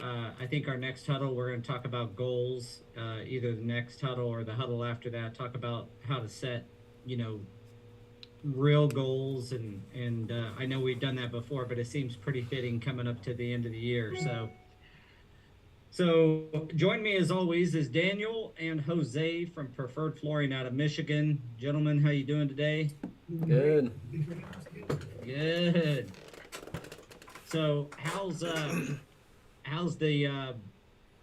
I think our next huddle, we're going to talk about goals, either the next huddle or the huddle after that. Talk about how to set, you know, real goals, and I know we've done that before, but it seems pretty fitting coming up to the end of the year. So join me as always is Daniel and Jose from Preferred Flooring out of Michigan. Gentlemen, how you doing today? Good. Good. So how's the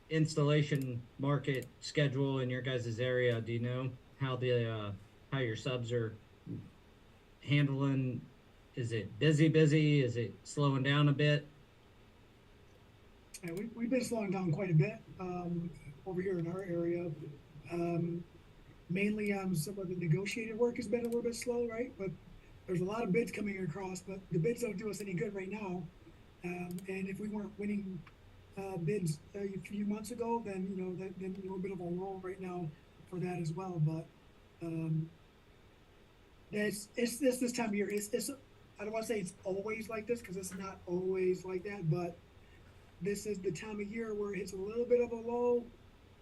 installation market schedule in your guys' area? Do you know how your subs are handling? Is it busy? Is it slowing down a bit? Yeah, we've been slowing down quite a bit over here in our area. Um, Mainly some of the negotiated work has been a little bit slow, right? But there's a lot of bids coming across, but the bids don't do us any good right now. And if we weren't winning bids a few months ago, then then a little bit of a lull right now for that as well. But um, it's this time of year. It's I don't want to say it's always like this because it's not always like that, but this is the time of year where it hits a little bit of a low,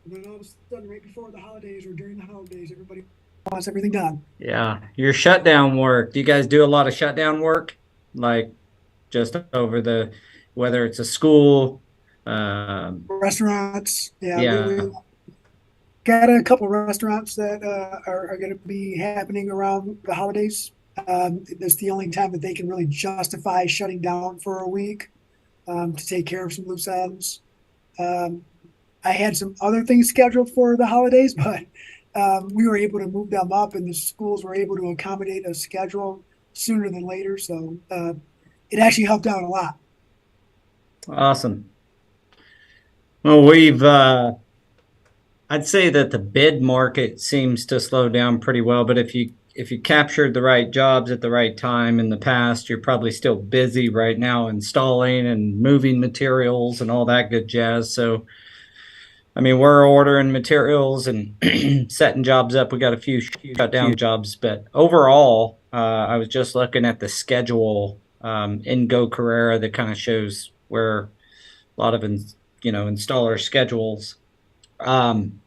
and then all of a sudden, right before the holidays or during the holidays, everybody wants everything done. Yeah, your shutdown work. Do you guys do a lot of shutdown work? Like just over the whether it's a school, um, Restaurants, yeah, yeah, we got a couple of restaurants that are going to be happening around the holidays. That's the only time that they can really justify shutting down for a week to take care of some loose ends. Um, I had some other things scheduled for the holidays, but we were able to move them up, and the schools were able to accommodate a schedule sooner than later. So it actually helped out a lot. awesome. Well, I'd say that the bid market seems to slow down pretty well, but if you captured the right jobs at the right time in the past, you're probably still busy right now installing and moving materials and all that good jazz. So, I mean, we're ordering materials and setting jobs up. We got a few shutdown jobs, but overall, I was just looking at the schedule in Go Carerra that kind of shows where a lot of installer schedules. Um,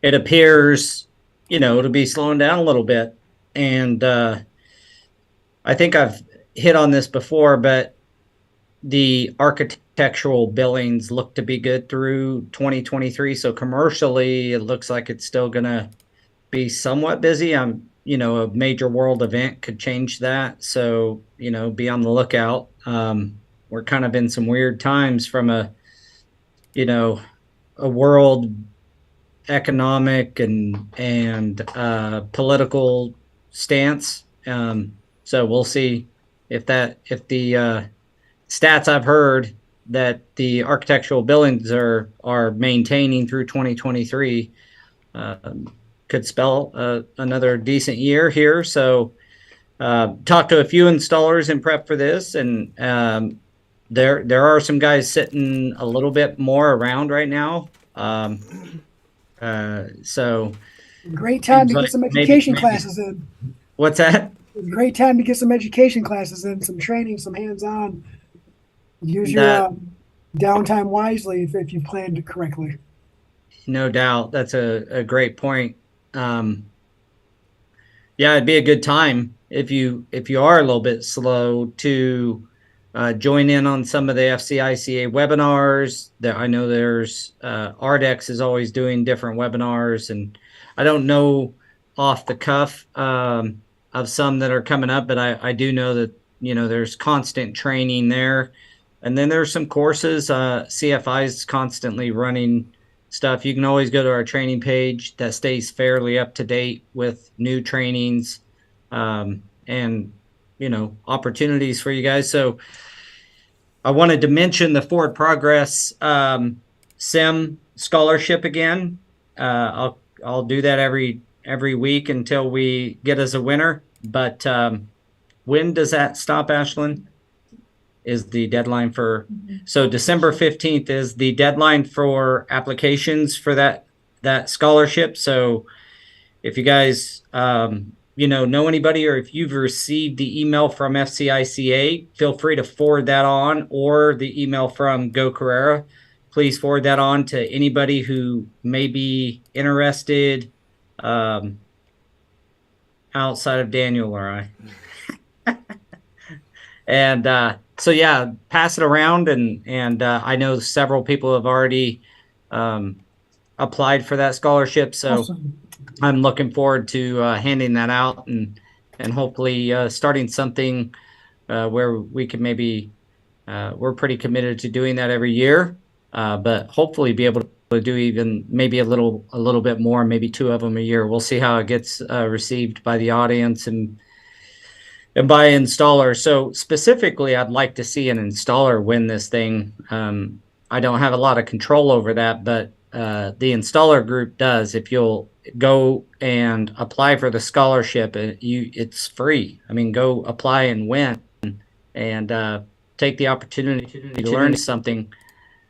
it appears, to be slowing down a little bit. And I think I've hit on this before, but the architectural billings look to be good through 2023. So commercially, it looks like it's still going to be somewhat busy. A major world event could change that. So, be on the lookout. We're kind of in some weird times from you know, a world economic and political stance. So we'll see if the stats I've heard that the architectural billings are maintaining through 2023 could spell another decent year here. So talked to a few installers in prep for this, and there are some guys sitting a little bit more around right now. So Great time seems to get like some education maybe classes in. what's that? Great time to get some education classes in, some training, some hands-on. Use your That downtime wisely if you planned it correctly. no doubt. That's a great point. Um, yeah, it'd be a good time if you are a little bit slow to join in on some of the FCICA webinars. There, I know there's Ardex is always doing different webinars, and I don't know off the cuff of some that are coming up, but I do know that there's constant training there, and then there's some courses. CFI is constantly running stuff. You can always go to our training page that stays fairly up to date with new trainings and opportunities for you guys. So I wanted to mention the Forward Progress Sim scholarship again. I'll do that every week until we get us a winner. But when does that stop, Ashlyn? Is the deadline for so December 15th is the deadline for applications for that scholarship. So if you guys know anybody, or if you've received the email from FCICA, feel free to forward that on, or the email from Go Carerra. Please forward that on to anybody who may be interested, um, outside of Daniel or I. And so yeah, pass it around, and I know several people have already um, applied for that scholarship. So Awesome. I'm looking forward to handing that out, and hopefully starting something where we can maybe we're pretty committed to doing that every year, but hopefully be able to do even maybe a little bit more, maybe two of them a year. We'll see how it gets received by the audience and by installers. So specifically, I'd like to see an installer win this thing. I don't have a lot of control over that, but the installer group does. If you'll go and apply for the scholarship, it's free. I mean, go apply and win, and take the opportunity to learn something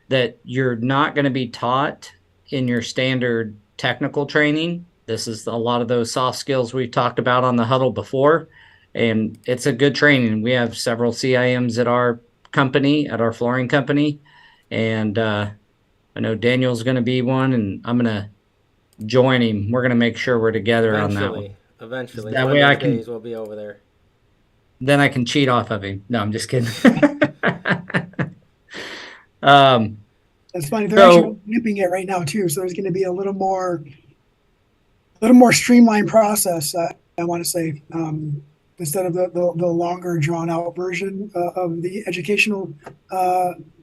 that you're not going to be taught in your standard technical training. This is a lot of those soft skills we've talked about on the Huddle before, and it's a good training. We have several CIMs at our company, at our flooring company, and I know Daniel's going to be one, and I'm going to join him. We're going to make sure we're together on that one. Eventually, That one of way I these can days we'll be over there. then I can cheat off of him. No, I'm just kidding. um, That's funny. They're actually so nipping it right now too, so there's going to be a little more streamlined process. I want to say, instead of the longer drawn out version of the educational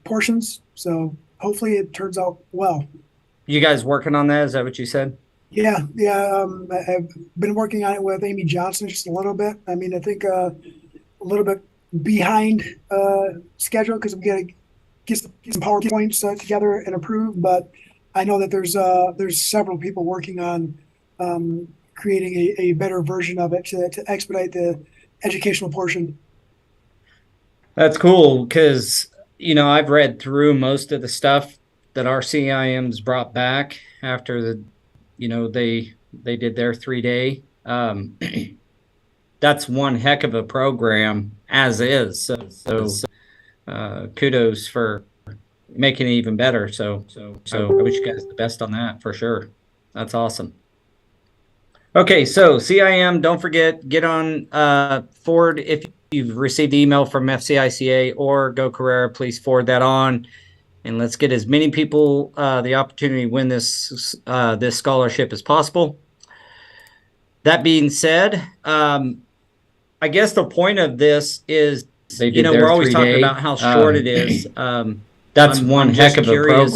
portions. So hopefully it turns out well. you guys working on that? Is that what you said? Yeah, yeah. I've been working on it with Amy Johnson just a little bit. I mean, I think a little bit behind schedule because we got to get some PowerPoints together and approved. But I know that there's several people working on creating a better version of it to expedite the educational portion. That's cool because I've read through most of the stuff that our CIMs brought back after they did their 3 day. That's one heck of a program as is. So kudos for making it even better. So I wish you guys the best on that for sure. That's awesome. Okay, so CIM, don't forget, get on forward if you've received the email from FCICA or Go Carerra, please forward that on, and let's get as many people the opportunity to win this scholarship as possible. That being said, I guess the point of this is, we're always talking about how short it is. That's one heck of a program.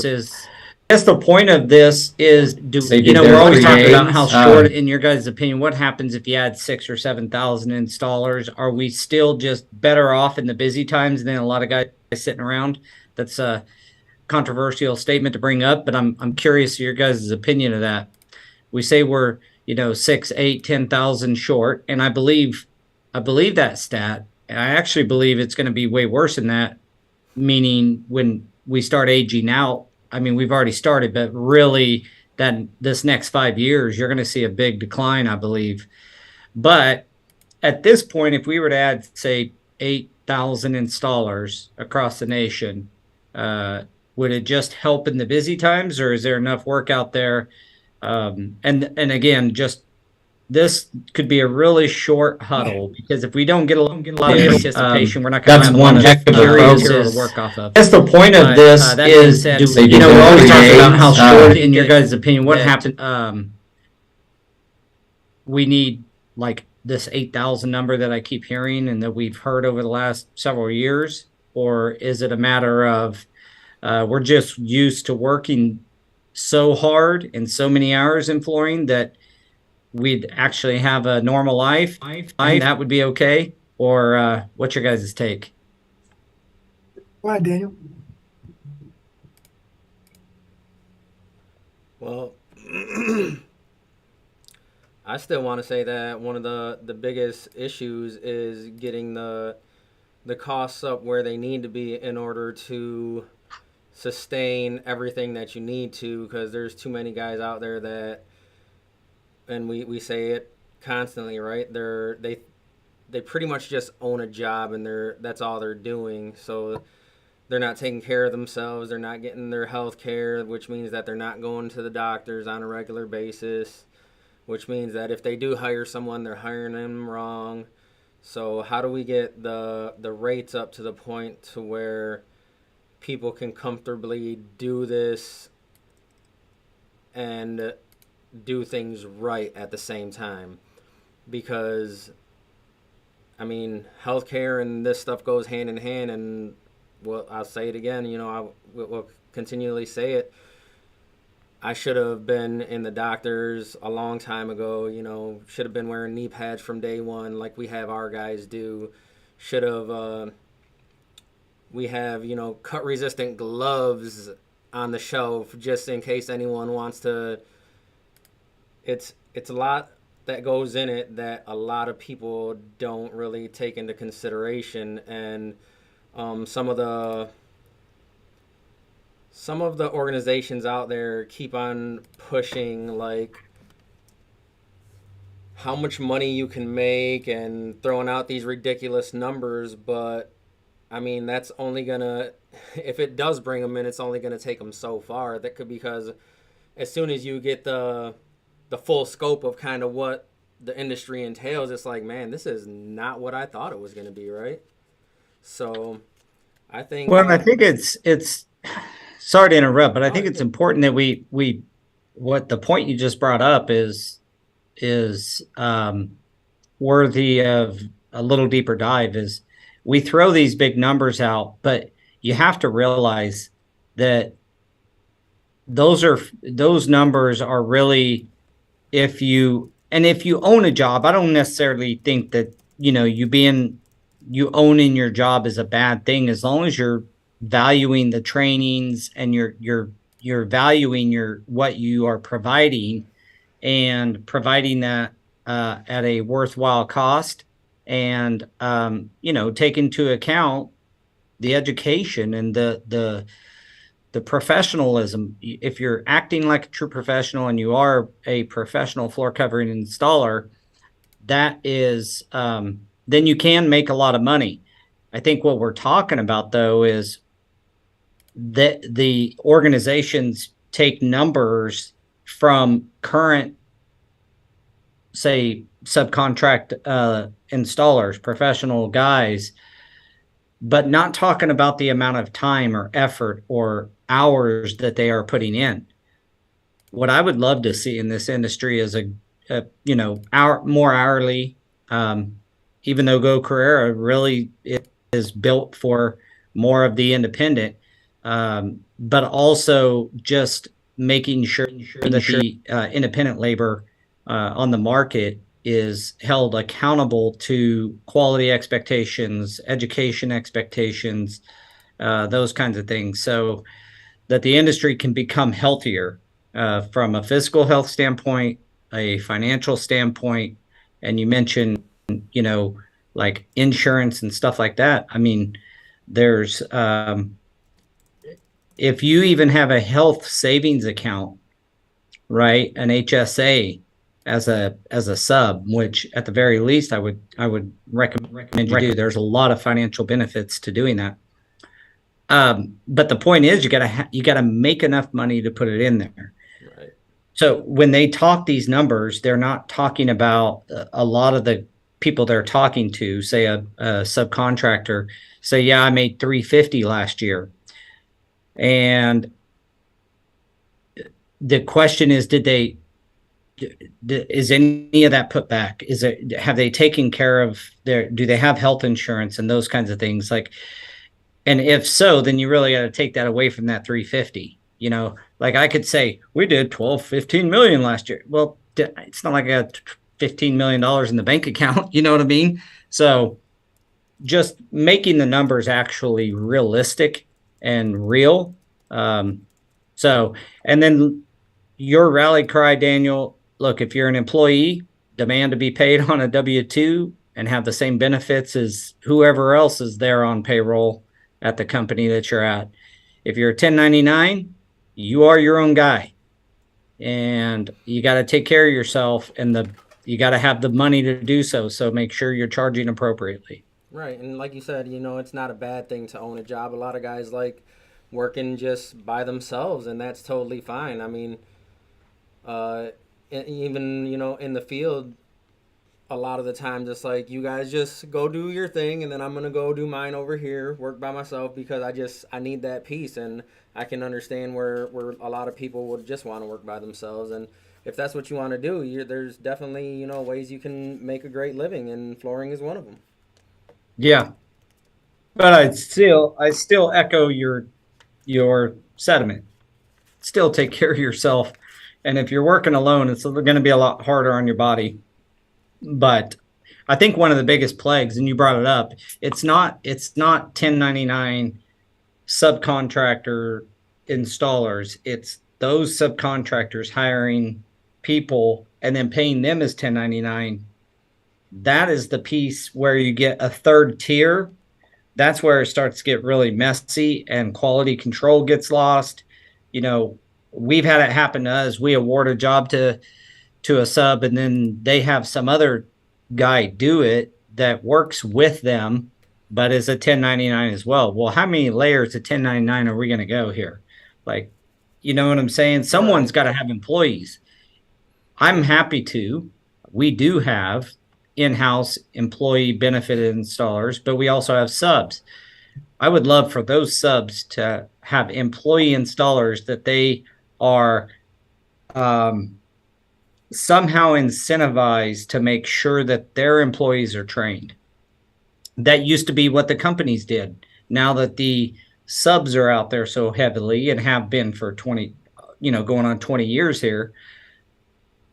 I guess the point of this is, we're always talking about how short, in your guys' opinion, what happens if you add 6,000 or 7,000 installers? Are we still just better off in the busy times than a lot of guys sitting around? That's a controversial statement to bring up, but I'm curious your guys' opinion of that. We say we're 6, 8, 10,000 short, and I believe that stat. And I actually believe it's going to be way worse than that. Meaning, when we start aging out, I mean, we've already started, but really, that this next 5 years, you're going to see a big decline, I believe. But at this point, if we were to add, say, 8,000 installers across the nation, would it just help in the busy times, or is there enough work out there? And again, just this could be a really short huddle, because if we don't get a lot of participation, we're not going to have one heck of a program to work off of. That's the point of this is, we're always talking about how short, in your guys' opinion, what happened. We need like this 8,000 number that I keep hearing and that we've heard over the last several years, or is it a matter of we're just used to working so hard and so many hours in flooring that we'd actually have a normal life, and that would be okay? Or what's your guys' take? Go ahead, Daniel. Well, I still want to say that one of the biggest issues is getting the costs up where they need to be in order to sustain everything that you need to, because there's too many guys out there that, and we say it constantly, right? They pretty much just own a job, and that's all they're doing. So they're not taking care of themselves. They're not getting their health care, which means that they're not going to the doctors on a regular basis, which means that if they do hire someone, they're hiring them wrong. So how do we get the rates up to the point to where people can comfortably do this and do things right at the same time? Because I mean, healthcare and this stuff goes hand in hand, and well, I'll say it again. I will continually say it. I should have been in the doctors a long time ago. Should have been wearing knee pads from day one, like we have our guys do. Should have. We have cut resistant gloves on the shelf just in case anyone wants to. It's a lot that goes in it that a lot of people don't really take into consideration, and some of the organizations out there keep on pushing like how much money you can make and throwing out these ridiculous numbers, but I mean that's only gonna, if it does bring them in, it's only gonna take them so far. That could, because as soon as you get the full scope of kind of what the industry entails, it's like, man, this is not what I thought it was going to be, right? So I think I think it's sorry to interrupt, but I think it's important that we what the point you just brought up is worthy of a little deeper dive. Is we throw these big numbers out, but you have to realize that those numbers are really, if you own a job, I don't necessarily think that you owning your job is a bad thing, as long as you're valuing the trainings and you're valuing what you are providing, and providing that at a worthwhile cost, and take into account the education and the professionalism. If you're acting like a true professional and you are a professional floor covering installer, that is, then you can make a lot of money. I think what we're talking about, though, is that the organizations take numbers from current, say, subcontract installers, professional guys, but not talking about the amount of time or effort or hours that they are putting in. What I would love to see in this industry is more hourly, even though Go Carerra really is built for more of the independent, but also just making sure that the independent labor on the market is held accountable to quality expectations, education expectations, those kinds of things, so that the industry can become healthier from a physical health standpoint, a financial standpoint. And you mentioned, like insurance and stuff like that. I mean, there's if you even have a health savings account, right, an HSA as a sub, which at the very least I would recommend you do. There's a lot of financial benefits to doing that. But the point is, you gotta make enough money to put it in there. Right. So when they talk these numbers, they're not talking about a lot of the people they're talking to. Say a subcontractor, say, yeah, I made $350 last year, and the question is, is any of that put back? Have they taken care of do they have health insurance and those kinds of things? Like, and if so, then you really got to take that away from that 350. Like I could say we did 15 million last year. Well, it's not like I got $15 million in the bank account. You know what I mean? So just making the numbers actually realistic and real. And then your rally cry, Daniel, look, if you're an employee, demand to be paid on a W-2 and have the same benefits as whoever else is there on payroll at the company that you're at. If you're a 1099, you are your own guy, and you got to take care of yourself. And you got to have the money to do so. So make sure you're charging appropriately. Right, and like you said, it's not a bad thing to own a job. A lot of guys like working just by themselves, and that's totally fine. I mean, uh, even in the field, a lot of the times it's like you guys just go do your thing, and then I'm gonna go do mine over here, work by myself because I need that peace, and I can understand where a lot of people would just want to work by themselves, and if that's what you want to do, there's definitely ways you can make a great living, and flooring is one of them. Yeah, but I still echo your sentiment. Still take care of yourself, and if you're working alone, it's going to be a lot harder on your body. But I think one of the biggest plagues, and you brought it up, it's not 1099 subcontractor installers. It's those subcontractors hiring people and then paying them as 1099. That is the piece where you get a third tier. That's where it starts to get really messy and quality control gets lost. You know, we've had it happen to us. We award a job to a sub, and then they have some other guy do it that works with them, but is a 1099 as well. Well, how many layers of 1099 are we going to go here? Like, you know what I'm saying? Someone's Right. got to have employees. I'm happy to. We do have in-house employee benefited installers, but we also have subs. I would love for those subs to have employee installers that they are um, somehow incentivized to make sure that their employees are trained. That used to be what the companies did. Now that the subs are out there so heavily and have been for 20, going on 20 years here,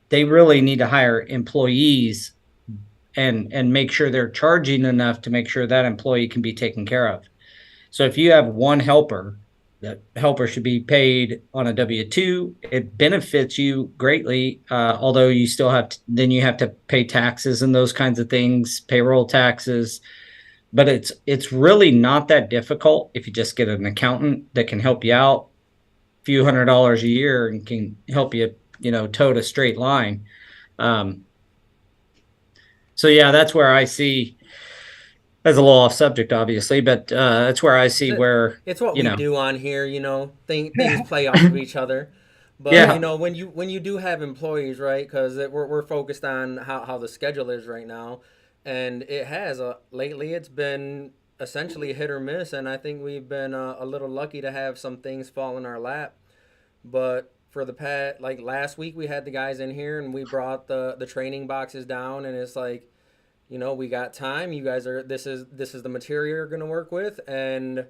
they really need to hire employees and make sure they're charging enough to make sure that employee can be taken care of. So if you have one helper, that helper should be paid on a W-2. It benefits you greatly, although you still then you have to pay taxes and those kinds of things, payroll taxes. But it's really not that difficult if you just get an accountant that can help you out a few $100s a year and can help you, tote a straight line. So yeah, that's where I see. That's a little off subject, obviously, but that's where I see where It's what we do on here, things play off of each other. But yeah, when you do have employees, right? Because we're focused on how the schedule is right now, and it has lately it's been essentially hit or miss, and I think we've been a little lucky to have some things fall in our lap. But for the past, like last week, we had the guys in here, and we brought the training boxes down, and it's like, we got time. You guys are this is the material you're gonna work with, and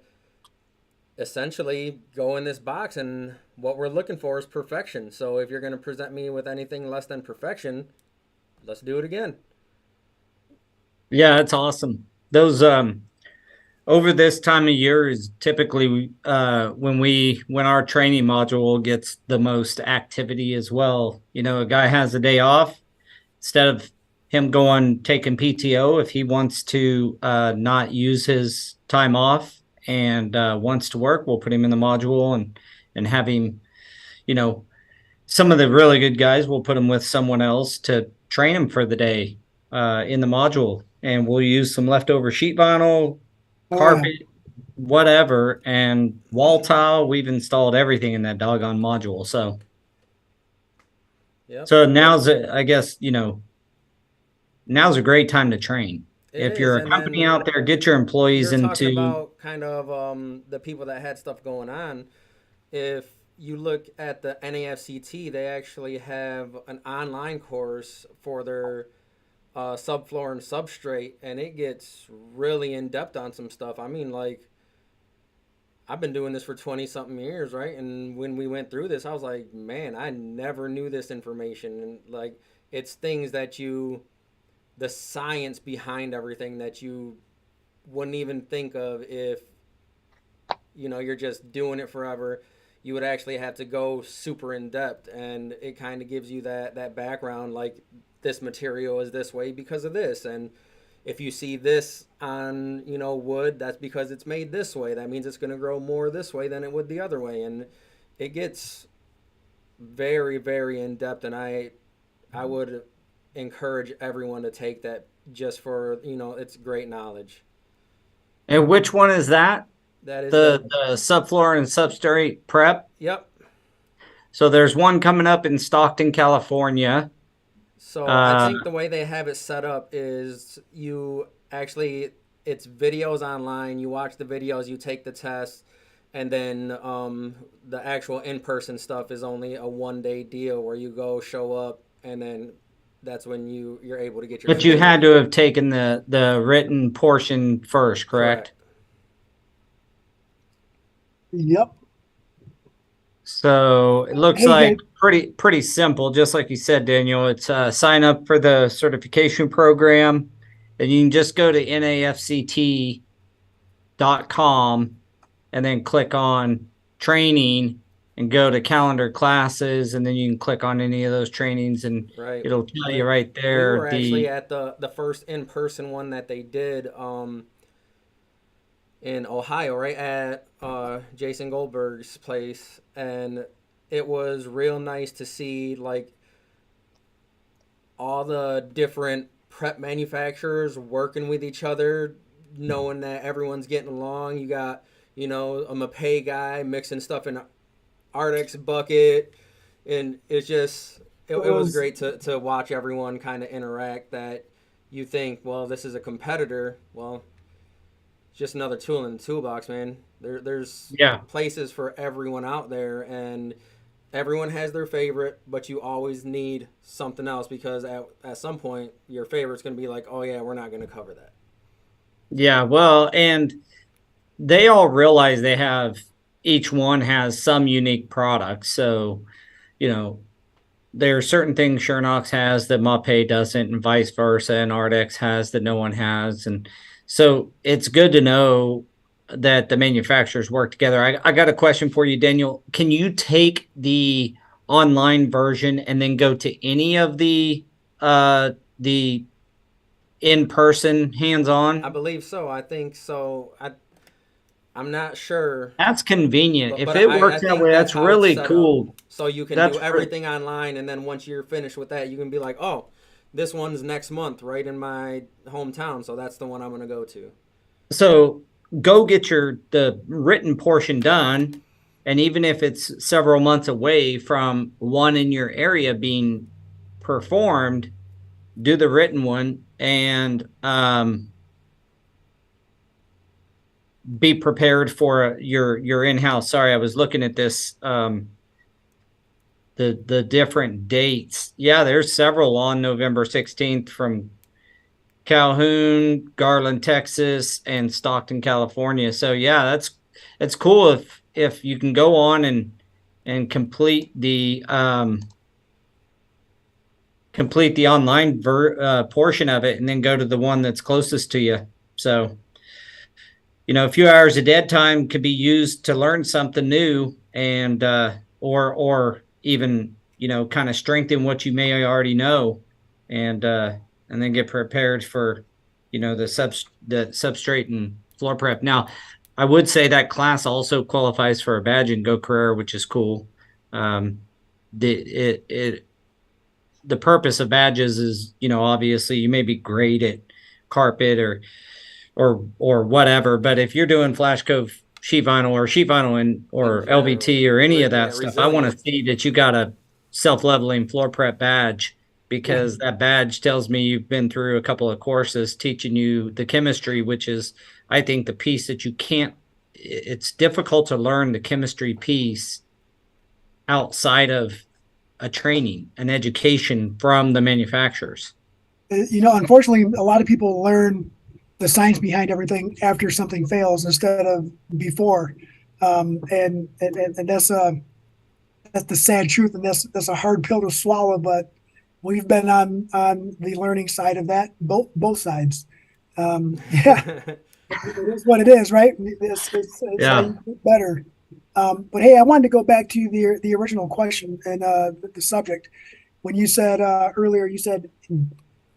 essentially go in this box. And what we're looking for is perfection. So if you're gonna present me with anything less than perfection, let's do it again. yeah, that's awesome. Those over this time of year is typically when our training module gets the most activity as well. A guy has a day off, instead of him going taking PTO, if he wants to not use his time off and wants to work, we'll put him in the module and have him, you know, some of the really good guys, we'll put him with someone else to train him for the day in the module. And we'll use some leftover sheet vinyl, Oh yeah. carpet, whatever, and wall tile. We've installed everything in that doggone module. So, Yep. so I guess, now's a great time to train. It If is. you're a And company then out there, get your employees you're talking into, about kind of the people that had stuff going on. If you look at the NAFCT, they actually have an online course for their subfloor and substrate, and it gets really in depth on some stuff. I mean, like, I've been doing this for 20 something years, right? And when we went through this, I was like, man, I never knew this information. And like, it's things that the science behind everything that you wouldn't even think of if you're just doing it forever. You would actually have to go super in depth, and it kind of gives you that background, like, this material is this way because of this, and if you see this on wood, that's because it's made this way. That means it's going to grow more this way than it would the other way. And it gets very, very in depth, and I would encourage everyone to take that just for, it's great knowledge. And which one is that? That is The subfloor and substrate prep? Yep. So there's one coming up in Stockton, California. So I think the way they have it set up is it's videos online. You watch the videos, you take the test, and then the actual in-person stuff is only a 1-day deal where you go, show up, and then that's when you're able to get your. But you had to have taken the written portion first, correct? Yep. So it looks like pretty simple, just like you said, Daniel. It's sign up for the certification program, and you can just go to nafct.com and then click on training and go to calendar classes, and then you can click on any of those trainings, and it'll tell you right there. We were actually at the first in-person one that they did in Ohio, right at Jason Goldberg's place, and it was real nice to see like all the different prep manufacturers working with each other, knowing that everyone's getting along. You got a Mapei guy mixing stuff in an Ardex bucket, and it's just it was great to watch everyone kind of interact. That you think, well, this is a competitor. Well, just another tool in the toolbox, man. There's places for everyone out there, and everyone has their favorite, but you always need something else, because at some point your favorite's going to be like, oh yeah, we're not going to cover that. Yeah, well, and they all realize each one has some unique products. So, there are certain things Shernox has that Mapei doesn't, and vice versa, and Ardex has that no one has. And so it's good to know that the manufacturers work together. I got a question for you, Daniel. Can you take the online version and then go to any of the in-person hands-on? I believe so. I think so. I'm not sure. That's convenient. If it works that way, that's really cool. So you can do everything online, and then once you're finished with that, you can be like, oh, this one's next month right in my hometown, so that's the one I'm going to go to. So go get the written portion done, and even if it's several months away from one in your area being performed, do the written one, and be prepared for your in-house. Sorry, I was looking at this, the different dates. Yeah, there's several on November 16th from Calhoun, Garland, Texas, and Stockton, California. So yeah, it's cool if you can go on and complete the online portion of it, and then go to the one that's closest to you. So, a few hours of dead time could be used to learn something new, and or even kind of strengthen what you may already know, and then get prepared for the substrate and floor prep. Now, I would say that class also qualifies for a badge in Go Carerra, which is cool. The purpose of badges is, obviously you may be great at carpet or whatever, but if you're doing Flash Cove sheet vinyl or LVT or any of that stuff, I want to see that you got a self-leveling floor prep badge, because that badge tells me you've been through a couple of courses teaching you the chemistry, which is, I think, the piece that it's difficult to learn the chemistry piece outside of a training, an education from the manufacturers. Unfortunately, a lot of people learn the science behind everything after something fails instead of before, and that's the sad truth, and that's a hard pill to swallow. But we've been on the learning side of that, both sides. It is what it is, right? It's how you get better. But hey, I wanted to go back to the original question and the subject. When you said earlier, you said,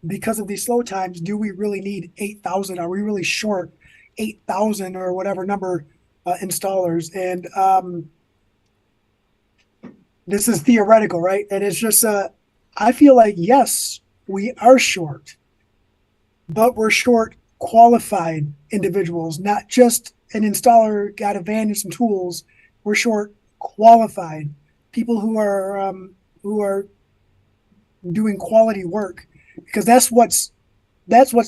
because of these slow times, do we really need 8,000? Are we really short 8,000 or whatever number installers? And this is theoretical, right? And it's just, I feel like, yes, we are short, but we're short qualified individuals, not just an installer got a van and some tools. We're short qualified people who are doing quality work, because that's what's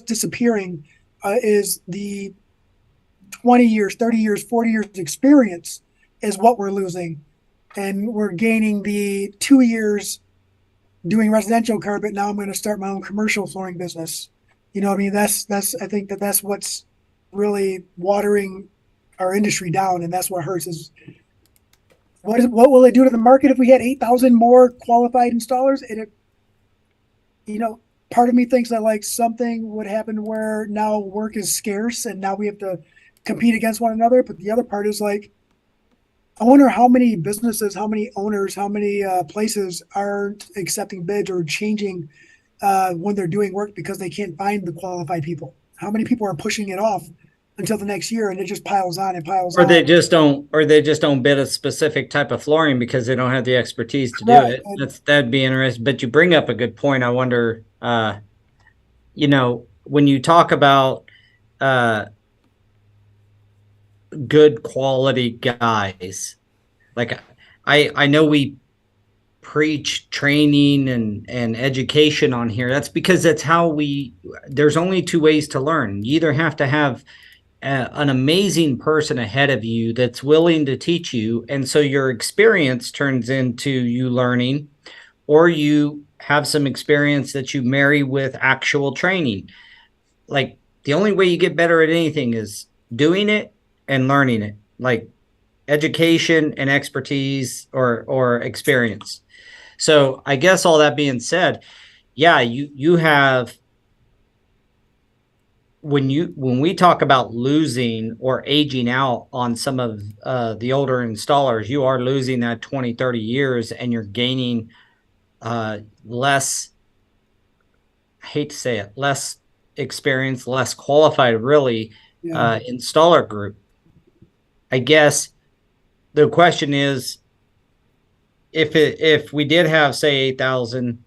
disappearing, is the 20 years, 30 years, 40 years experience is what we're losing. And we're gaining the 2 years doing residential carpet. Now I'm going to start my own commercial flooring business. You know what I mean? I think that's what's really watering our industry down. And that's what hurts is what will it do to the market if we had 8,000 more qualified installers? Part of me thinks that like something would happen where now work is scarce and now we have to compete against one another. But the other part is like, I wonder how many businesses, how many owners, how many places aren't accepting bids or changing when they're doing work because they can't find the qualified people. How many people are pushing it off until the next year, and it just piles on and piles or on. they just don't bid a specific type of flooring because they don't have the expertise to do Right. it. That'd be interesting. But you bring up a good point. I wonder, when you talk about good quality guys, like I know we preach training and education on here. That's because that's how there's only two ways to learn. You either have to have an amazing person ahead of you that's willing to teach you, and so your experience turns into you learning, or you have some experience that you marry with actual training. Like the only way you get better at anything is doing it and learning it, like education and expertise or experience. So I guess all that being said, yeah, you have, when we talk about losing or aging out on some of the older installers, you are losing that 20, 30 years and you're gaining less, I hate to say it, less experience, less qualified, really, installer group. I guess the question is, if we did have, say, 8,000,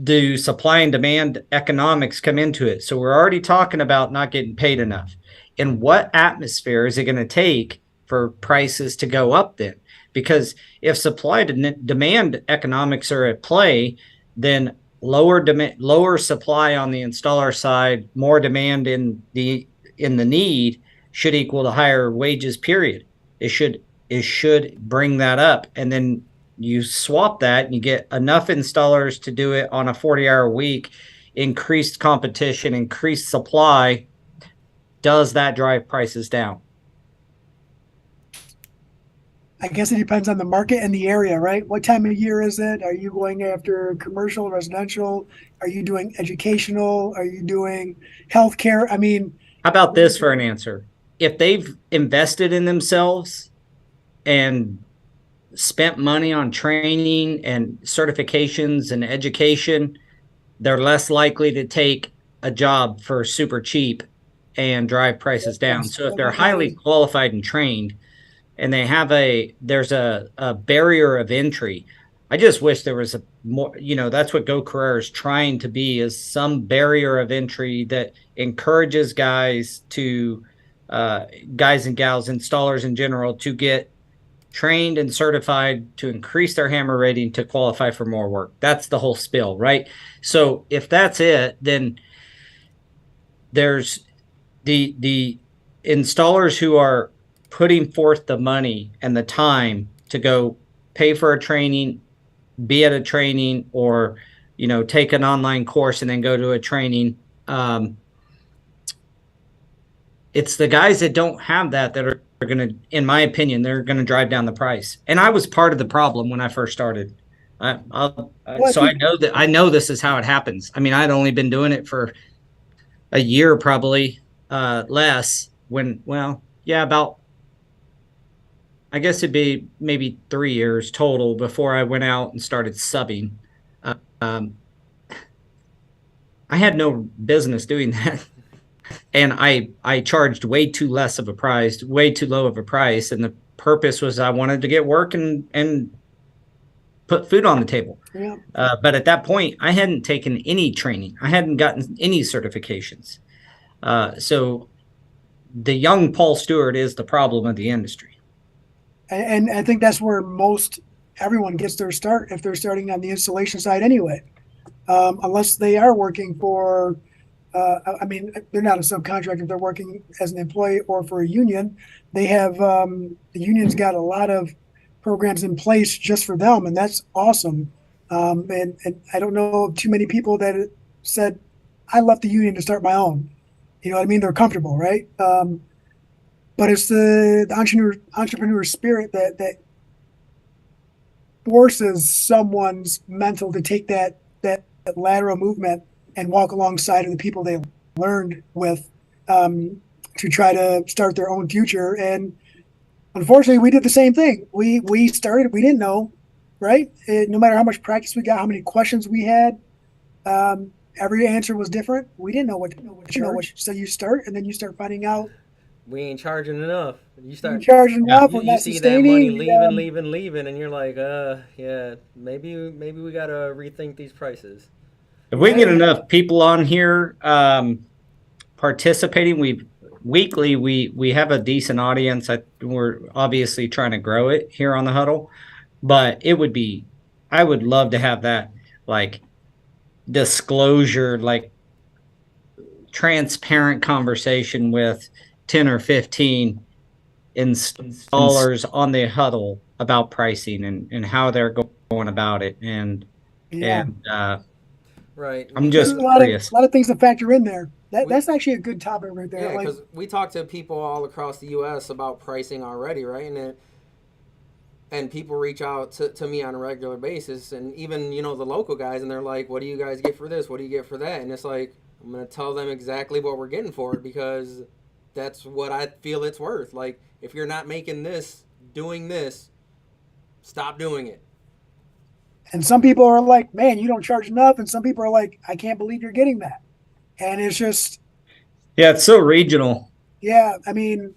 do supply and demand economics come into it? So we're already talking about not getting paid enough. In what atmosphere is it going to take for prices to go up then? Because if supply and demand economics are at play, then lower supply on the installer side, more demand in the need should equal to higher wages, period. It should bring that up. And then you swap that and you get enough installers to do it on a 40-hour week, increased competition, increased supply. Does that drive prices down? I guess it depends on the market and the area, right? What time of year is it? Are you going after commercial, residential? Are you doing educational? Are you doing healthcare? I mean, how about this for an answer? If they've invested in themselves and spent money on training and certifications and education, they're less likely to take a job for super cheap and drive prices down. So if they're highly qualified and trained and they have there's a barrier of entry, I just wish there was a more, that's what Go Carerra is trying to be, is some barrier of entry that encourages guys and gals, installers in general, to get trained and certified to increase their hammer rating to qualify for more work. That's the whole spiel, right? So if that's it, then there's the installers who are putting forth the money and the time to go pay for a training, be at a training, or take an online course and then go to a training. It's the guys that don't have that are going to, in my opinion, they're going to drive down the price. And I was part of the problem when I first started. I know this is how it happens. I mean, I'd only been doing it for a year, probably less. I guess it'd be maybe 3 years total before I went out and started subbing. I had no business doing that. And I charged way too low of a price. And the purpose was I wanted to get work and put food on the table. Yeah. But at that point, I hadn't taken any training. I hadn't gotten any certifications. So the young Paul Stuart is the problem of the industry. And I think that's where everyone gets their start if they're starting on the installation side anyway. Unless they are working for, I mean, they're not a subcontractor. They're working as an employee or for a union. They have, the union's got a lot of programs in place just for them, and that's awesome. And I don't know too many people that said, I left the union to start my own. You know what I mean? They're comfortable, right? But it's the entrepreneur spirit that forces someone's mental to take that lateral movement and walk alongside of the people they learned with, to try to start their own future. And unfortunately, we did the same thing. We started, we didn't know, right? No matter how much practice we got, how many questions we had, every answer was different. We didn't know what to charge. So you start, and then you start finding out we ain't charging enough. You start charging enough. You see that money leaving, and you're like, yeah, maybe we gotta rethink these prices. If we get enough people on here participating, we have a decent audience. We're obviously trying to grow it here on the Huddle, but I would love to have that like disclosure, like transparent conversation with 10 or 15 installers on the Huddle about pricing and how they're going about it. Right. I'm just curious. A lot of things to factor in there. That's actually a good topic right there. Yeah, because we talk to people all across the U.S. about pricing already, right? And people reach out to me on a regular basis, and even, the local guys, and they're like, what do you guys get for this? What do you get for that? And it's like, I'm going to tell them exactly what we're getting for it, because that's what I feel it's worth. Like, if you're not making this, doing this, stop doing it. And some people are like, man, you don't charge enough. And some people are like, I can't believe you're getting that. And it's just. Yeah, it's so regional. Yeah, I mean.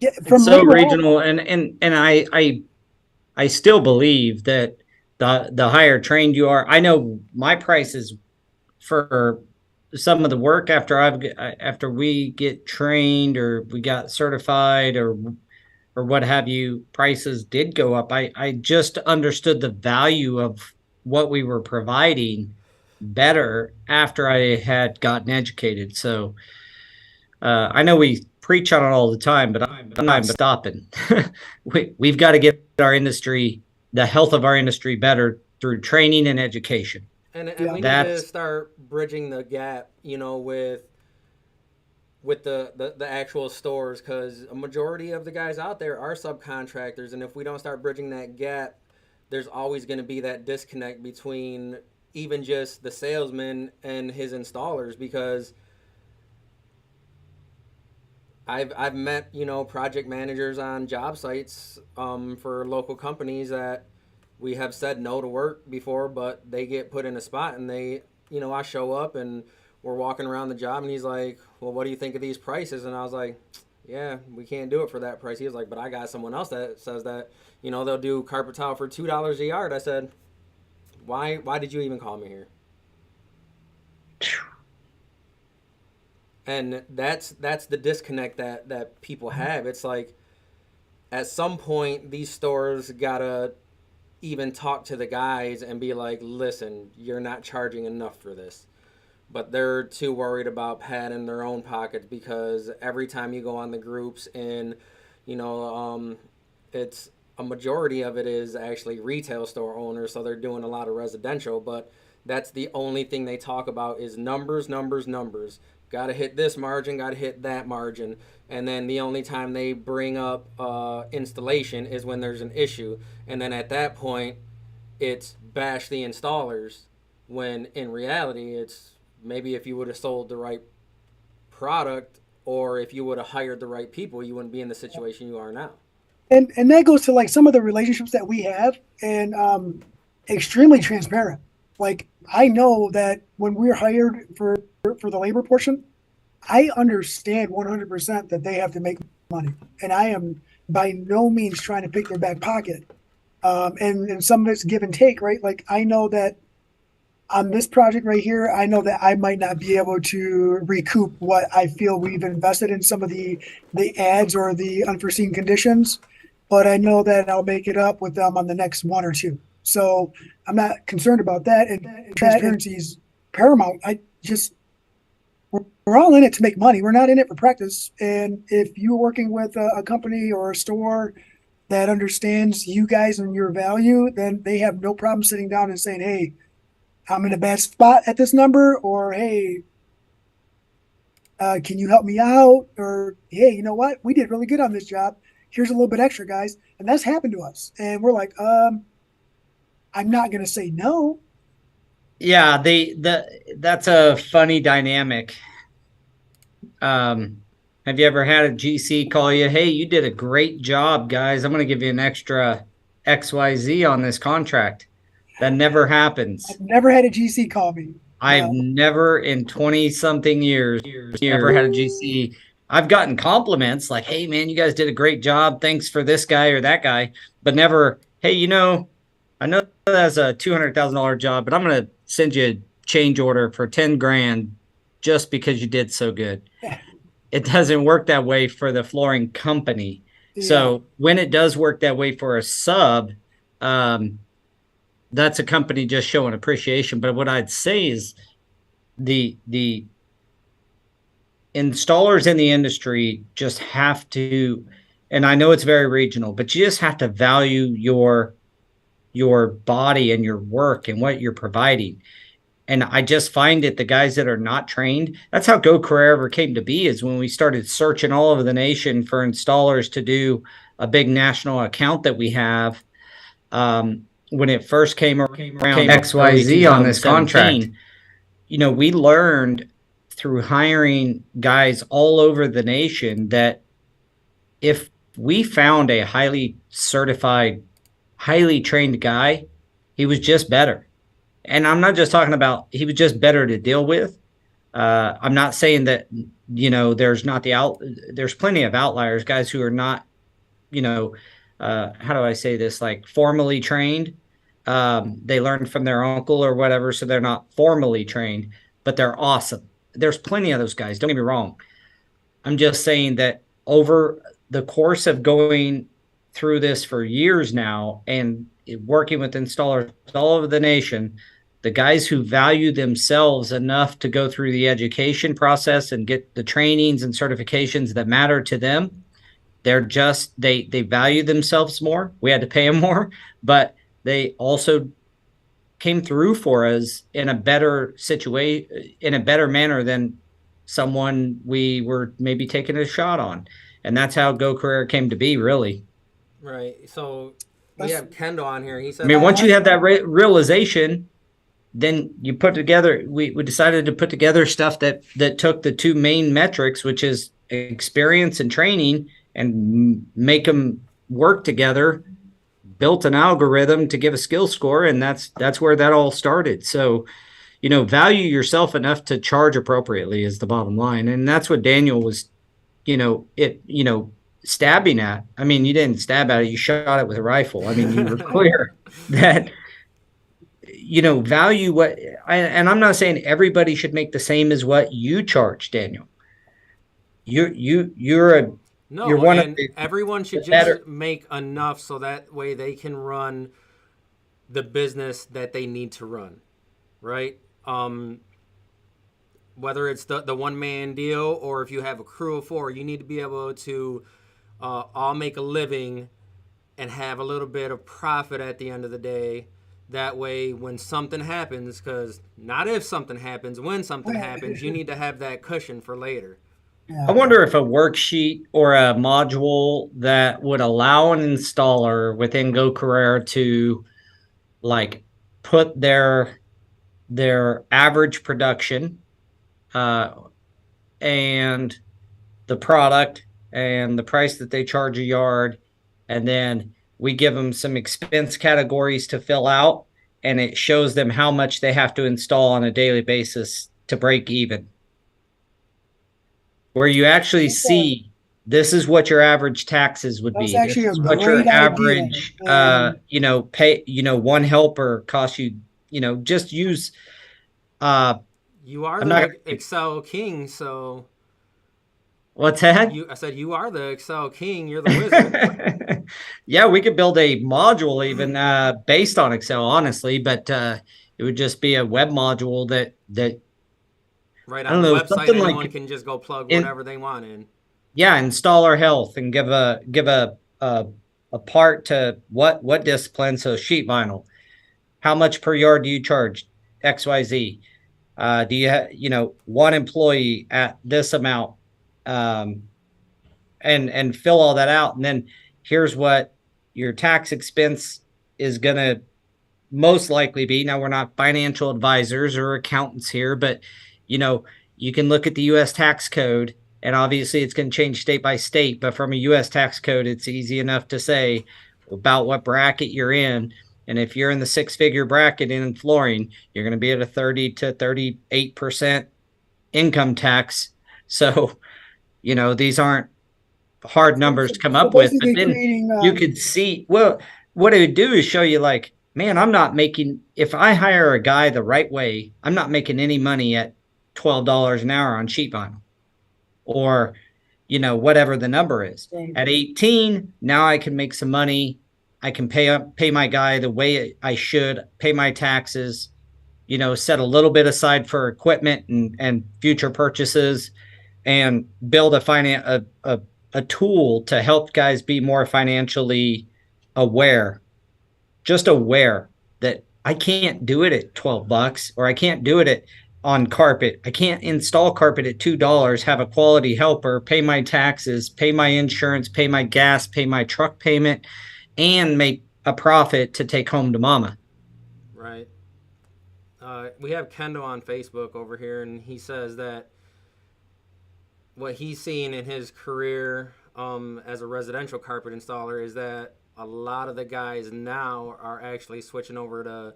Yeah, it's so regional. And I still believe that the higher trained you are. I know my prices for some of the work after we get trained or we got certified or what have you, prices did go up. I just understood the value of what we were providing better after I had gotten educated. So I know we preach on it all the time, but I'm not stopping. We've got to get our industry, the health of our industry, better through training and education. And we need to start bridging the gap, with the actual stores, because a majority of the guys out there are subcontractors, and if we don't start bridging that gap, there's always going to be that disconnect between even just the salesman and his installers, because I've met project managers on job sites for local companies that we have said no to work before, but they get put in a spot, and they I show up and we're walking around the job, and he's like, well, what do you think of these prices? And I was like, yeah, we can't do it for that price. He was like, but I got someone else that says that, they'll do carpet tile for $2 a yard. I said, why did you even call me here? And that's the disconnect that people have. It's like, at some point, these stores gotta even talk to the guys and be like, listen, you're not charging enough for this. But they're too worried about padding their own pockets, because every time you go on the groups, and it's a majority of it is actually retail store owners, so they're doing a lot of residential, but that's the only thing they talk about is numbers. Got to hit this margin, got to hit that margin. And then the only time they bring up installation is when there's an issue. And then at that point, it's bash the installers, when in reality, it's maybe if you would have sold the right product, or if you would have hired the right people, you wouldn't be in the situation you are now. And that goes to like some of the relationships that we have, and extremely transparent. Like, I know that when we're hired for the labor portion, I understand 100% that they have to make money, and I am by no means trying to pick their back pocket. And some of it's give and take, right? Like I know that on this project right here, I know that I might not be able to recoup what I feel we've invested in some of the ads or the unforeseen conditions, but I know that I'll make it up with them on the next one or two. So I'm not concerned about that. And transparency is paramount. We're all in it to make money. We're not in it for practice. And if you're working with a company or a store that understands you guys and your value, then they have no problem sitting down and saying, "Hey, I'm in a bad spot at this number," or "Hey, can you help me out?" Or "Hey, you know what? We did really good on this job. Here's a little bit extra, guys." And that's happened to us. And we're like, I'm not going to say no. Yeah, that's a funny dynamic. Have you ever had a GC call you, "Hey, you did a great job, guys. I'm going to give you an extra XYZ on this contract"? That never happens. I've never had a GC call me. I've never in 20 something years ever had a GC. I've gotten compliments like, "Hey man, you guys did a great job. Thanks for this guy or that guy," but never, "Hey, I know that's a $200,000 job, but I'm going to send you a change order for 10 grand just because you did so good." It doesn't work that way for the flooring company. Yeah. So when it does work that way for a sub, that's a company just showing appreciation. But what I'd say is the installers in the industry just have to, and I know it's very regional, but you just have to value your body and your work and what you're providing. And I just find it, the guys that are not trained, that's how Go Carerra came to be, is when we started searching all over the nation for installers to do a big national account that we have. When it first came around XYZ on this contract, we learned through hiring guys all over the nation that if we found a highly certified, highly trained guy, he was just better. And I'm not just talking about he was just better to deal with. I'm not saying that, there's plenty of outliers, guys who are not, how do I say this, like formally trained. They learned from their uncle or whatever, so they're not formally trained, but they're awesome. There's plenty of those guys. Don't get me wrong. I'm just saying that over the course of going through this for years now and working with installers all over the nation, the guys who value themselves enough to go through the education process and get the trainings and certifications that matter to them, they value themselves more. We had to pay them more, but they also came through for us in a better situation, in a better manner than someone we were maybe taking a shot on. And that's how Go Carerra came to be, really. Right. So we have Kendall on here. He said, I mean, once you have that realization, then you put together, we decided to put together stuff that took the two main metrics, which is experience and training, and make them work together, built an algorithm to give a skill score. And that's where that all started. So, value yourself enough to charge appropriately is the bottom line. And that's what Daniel was, stabbing at. I mean, you didn't stab at it, you shot it with a rifle. I mean, you were clear that, value what, and I'm not saying everybody should make the same as what you charge, Daniel. Everyone should just make enough so that way they can run the business that they need to run, right? Whether it's the one-man deal or if you have a crew of 4, you need to be able to all make a living and have a little bit of profit at the end of the day. That way, when something happens, because not if something happens, when something happens, you need to have that cushion for later. I wonder if a worksheet or a module that would allow an installer within Go Carerra to put their average production and the product and the price that they charge a yard, and then we give them some expense categories to fill out, and it shows them how much they have to install on a daily basis to break even. Where you actually see this is what your average taxes would That was be. This actually a is what your great idea. average, And pay, one helper costs you, just use, You are I'm not the gonna, Excel king, so what's that? I said you are the Excel king. You're the wizard. Yeah, we could build a module even based on Excel, honestly, but it would just be a web module that Right I on don't the know, website, something anyone like can just go plug whatever they want in. yeah, installer health and give a part to what discipline. So sheet vinyl. How much per yard do you charge? XYZ. Do you have one employee at this amount? Um, and fill all that out, and then here's what your tax expense is gonna most likely be. Now, we're not financial advisors or accountants here, but you can look at the US tax code, and obviously it's going to change state by state, but from a US tax code, it's easy enough to say about what bracket you're in. And if you're in the 6-figure bracket in flooring, you're going to be at a 30 to 38% income tax. So, these aren't hard numbers to come so up with, but basically then creating, you could see, well, what it would do is show you like, man, I'm not making, if I hire a guy the right way, I'm not making any money at $12 an hour on sheet vinyl or, whatever the number is. Right. At 18, now I can make some money. I can pay my guy the way I should, pay my taxes, set a little bit aside for equipment and future purchases, and build a tool to help guys be more financially aware, just aware that I can't do it at $12 or I can't do it on carpet. I can't install carpet at $2, have a quality helper, pay my taxes, pay my insurance, pay my gas, pay my truck payment, and make a profit to take home to mama. Right. We have Kendall on Facebook over here, and he says that what he's seen in his career as a residential carpet installer is that a lot of the guys now are actually switching over to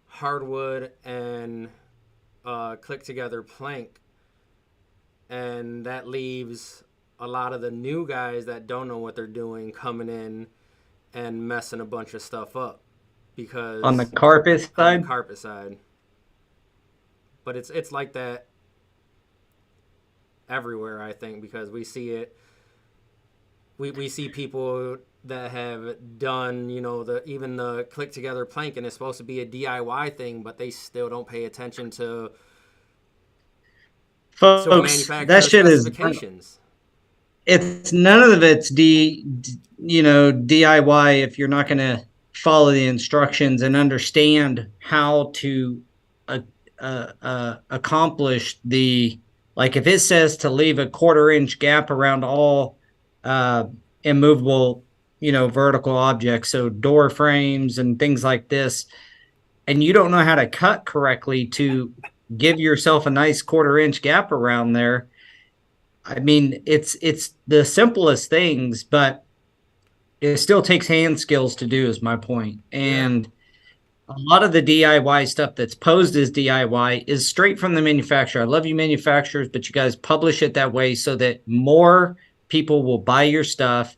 hardwood and click together plank, and that leaves a lot of the new guys that don't know what they're doing coming in and messing a bunch of stuff up because on the carpet side. But it's like that everywhere, I think, because we see it. We see people that have done, even the click together plank, and it's supposed to be a DIY thing, but they still don't pay attention to folks. That shit specifications. It's none of it's DIY if you're not going to follow the instructions and understand how to accomplish like if it says to leave a 1/4-inch gap around all immovable, vertical objects, so door frames and things like this, and you don't know how to cut correctly to give yourself a nice 1/4-inch gap around there. I mean, it's the simplest things, but it still takes hand skills to do, is my point. And a lot of the DIY stuff that's posed as DIY is straight from the manufacturer. I love you manufacturers, but you guys publish it that way so that more people will buy your stuff.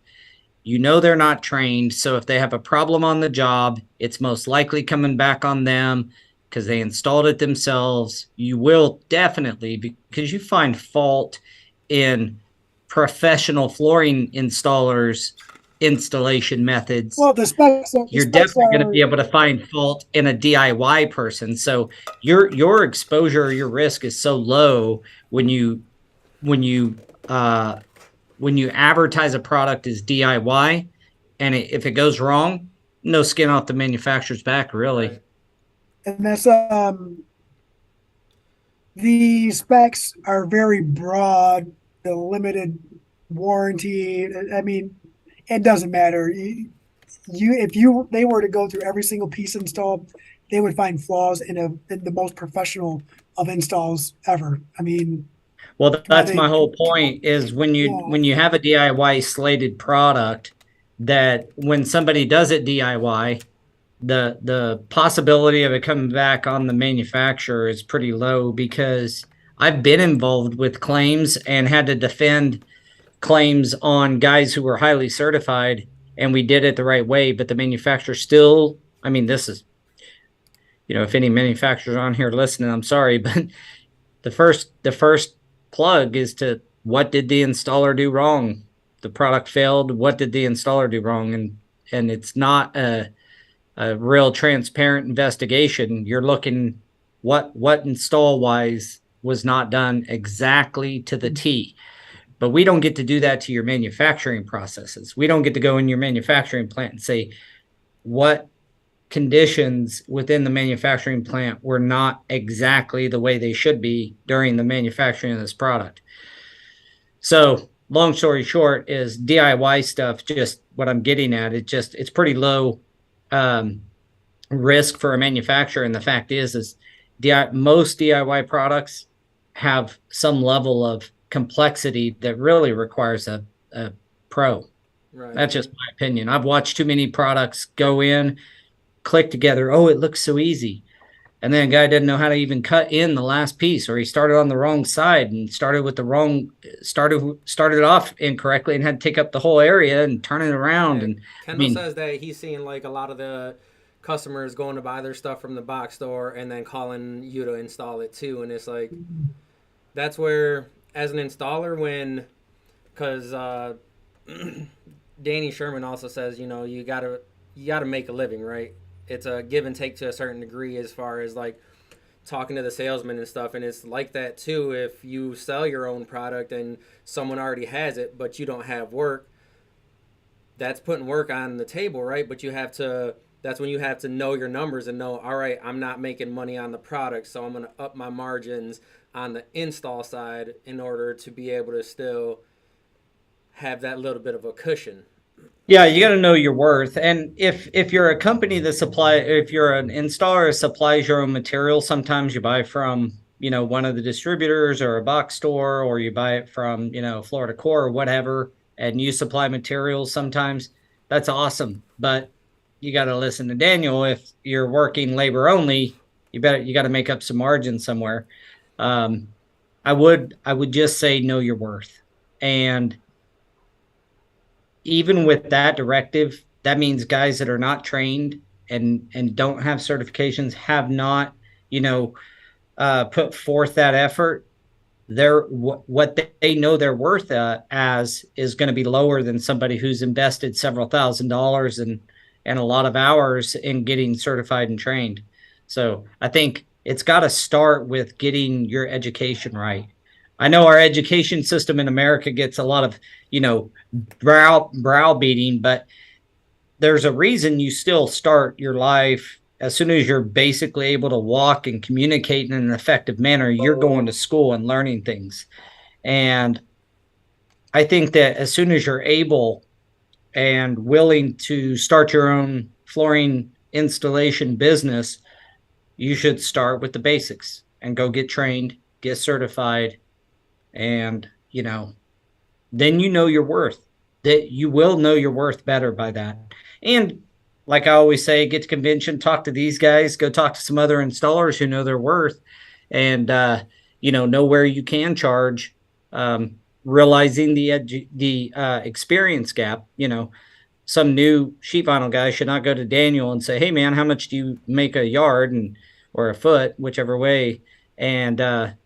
They're not trained, so if they have a problem on the job, it's most likely coming back on them because they installed it themselves. You will definitely, because you find fault in professional flooring installers' installation methods. Well, the specs you're definitely going to be able to find fault in a DIY person. So your exposure, your risk is so low when you advertise a product as DIY, and if it goes wrong, no skin off the manufacturer's back, really. Right. And that's the specs are very broad. The limited warranty. I mean, it doesn't matter. If they were to go through every single piece installed, they would find flaws in the most professional of installs ever. I mean, well, that's my whole point is when you have a DIY slated product, that when somebody does it DIY, the possibility of it coming back on the manufacturer is pretty low, because I've been involved with claims and had to defend claims on guys who were highly certified, and we did it the right way, but the manufacturer still, I mean, this is, if any manufacturers on here listening, I'm sorry, but the first plug is to, what did the installer do wrong? The product failed. What did the installer do wrong? And it's not a real transparent investigation. You're looking what install wise was not done exactly to the T. But we don't get to do that to your manufacturing processes. We don't get to go in your manufacturing plant and say what conditions within the manufacturing plant were not exactly the way they should be during the manufacturing of this product. So long story short is DIY stuff, just what I'm getting at, it's pretty low risk for a manufacturer. And the fact is most DIY products have some level of complexity that really requires a pro. Right. That's just my opinion. I've watched too many products go in, click together. Oh, it looks so easy. And then a guy didn't know how to even cut in the last piece, or he started on the wrong side and started off incorrectly and had to take up the whole area and turn it around. Yeah. And Kendall says that he's seeing like a lot of the customers going to buy their stuff from the box store and then calling you to install it too. And it's like, that's where, as an installer, because Danny Sherman also says, you gotta make a living, right? It's a give and take to a certain degree as far as like talking to the salesman and stuff. And it's like that too. If you sell your own product and someone already has it, but you don't have work, that's putting work on the table, right? But that's when you have to know your numbers and know, all right, I'm not making money on the product, so I'm going to up my margins on the install side in order to be able to still have that little bit of a cushion. Yeah, you got to know your worth. And if you're a company that if you're an installer that supplies your own material, sometimes you buy from, one of the distributors or a box store, or you buy it from, Florida Core or whatever, and you supply materials sometimes. That's awesome. But you got to listen to Daniel. If you're working labor only, you got to make up some margin somewhere. I would just say know your worth. And even with that directive, that means guys that are not trained and don't have certifications, have not, put forth that effort. What they know their worth as is going to be lower than somebody who's invested several $1,000s and a lot of hours in getting certified and trained. So I think it's got to start with getting your education right. I know our education system in America gets a lot of, browbeating, but there's a reason you still start your life as soon as you're basically able to walk and communicate in an effective manner. You're going to school and learning things. And I think that as soon as you're able and willing to start your own flooring installation business, you should start with the basics and go get trained, get certified, and, then your worth. That you will know your worth better by that. And like I always say, get to convention, talk to these guys, go talk to some other installers who know their worth, and, know where you can charge, realizing the experience gap. Some new sheet vinyl guy should not go to Daniel and say, hey man, how much do you make a yard or a foot, whichever way, and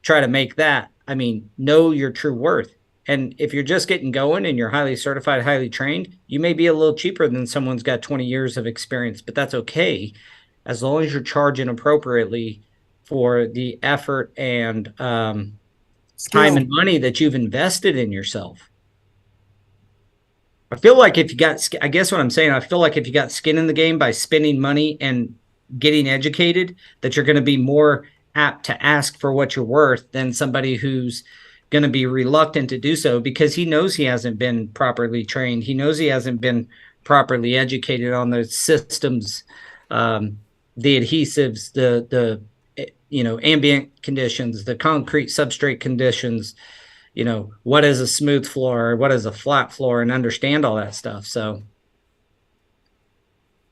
try to make that. I mean, know your true worth. And if you're just getting going and you're highly certified, highly trained, you may be a little cheaper than someone's got 20 years of experience, but that's okay as long as you're charging appropriately for the effort and time and money that you've invested in yourself. I feel like if you got skin in the game by spending money and getting educated, that you're going to be more apt to ask for what you're worth than somebody who's going to be reluctant to do so because he knows he hasn't been properly trained. He knows he hasn't been properly educated on the systems, the adhesives, the ambient conditions, the concrete substrate conditions, what is a smooth floor, what is a flat floor, and understand all that stuff. So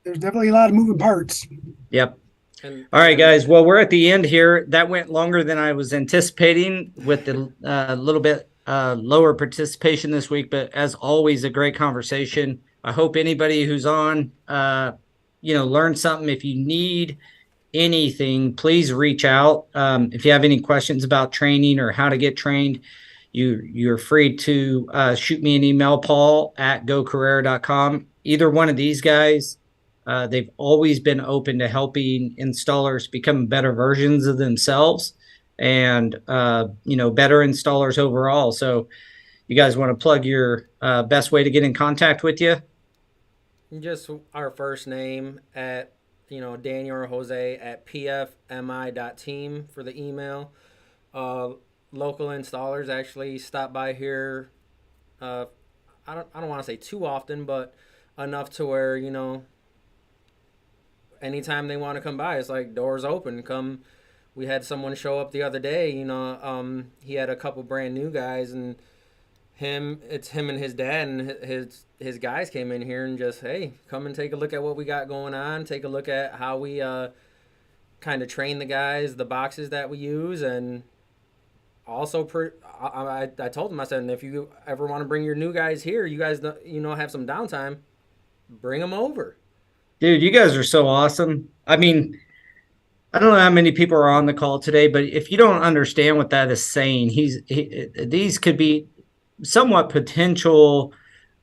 there's definitely a lot of moving parts. Yep. All right, guys. Well, we're at the end here. That went longer than I was anticipating with the little bit lower participation this week, but as always, a great conversation. I hope anybody who's on, learned something. If you need anything, please reach out. If you have any questions about training or how to get trained, you're free to shoot me an email, paul@gocarerra.com. Either one of these guys, they've always been open to helping installers become better versions of themselves and, better installers overall. So you guys want to plug your best way to get in contact with you? Just our first name at, Daniel or Jose at pfmi.team for the email. Local installers actually stop by here. I don't want to say too often, but enough to where, anytime they want to come by, it's like doors open. Come. We had someone show up the other day. He had a couple brand new guys, and it's him and his dad and his guys came in here and just, hey, come and take a look at what we got going on. Take a look at how we kind of train the guys, the boxes that we use, and also I told him, I said, and if you ever want to bring your new guys here, you guys have some downtime, bring them over. Dude, you guys are so awesome. I mean, I don't know how many people are on the call today, but if you don't understand what that is saying, these could be somewhat potential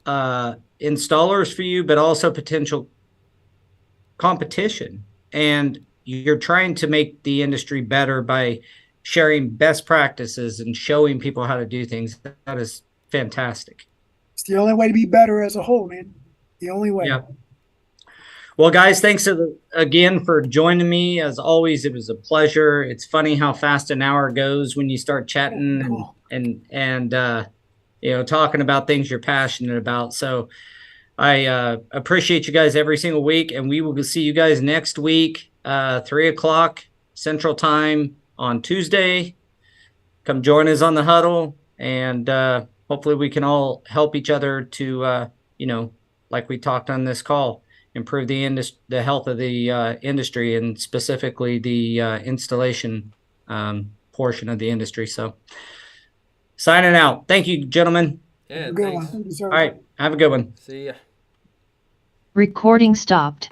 installers for you, but also potential competition. And you're trying to make the industry better by sharing best practices and showing people how to do things. That is fantastic. It's the only way to be better as a whole, man. The only way. Yeah. Well, guys, thanks again for joining me. As always, it was a pleasure. It's funny how fast an hour goes when you start chatting and talking about things you're passionate about. So I appreciate you guys every single week, and we will see you guys next week, 3:00 Central Time on Tuesday. Come join us on the Huddle, and hopefully we can all help each other to, like we talked on this call, improve the health of the industry, and specifically the installation portion of the industry. So signing out. Thank you, gentlemen. Yeah, Good thanks. one. All right. Have a good one. See ya. Recording stopped.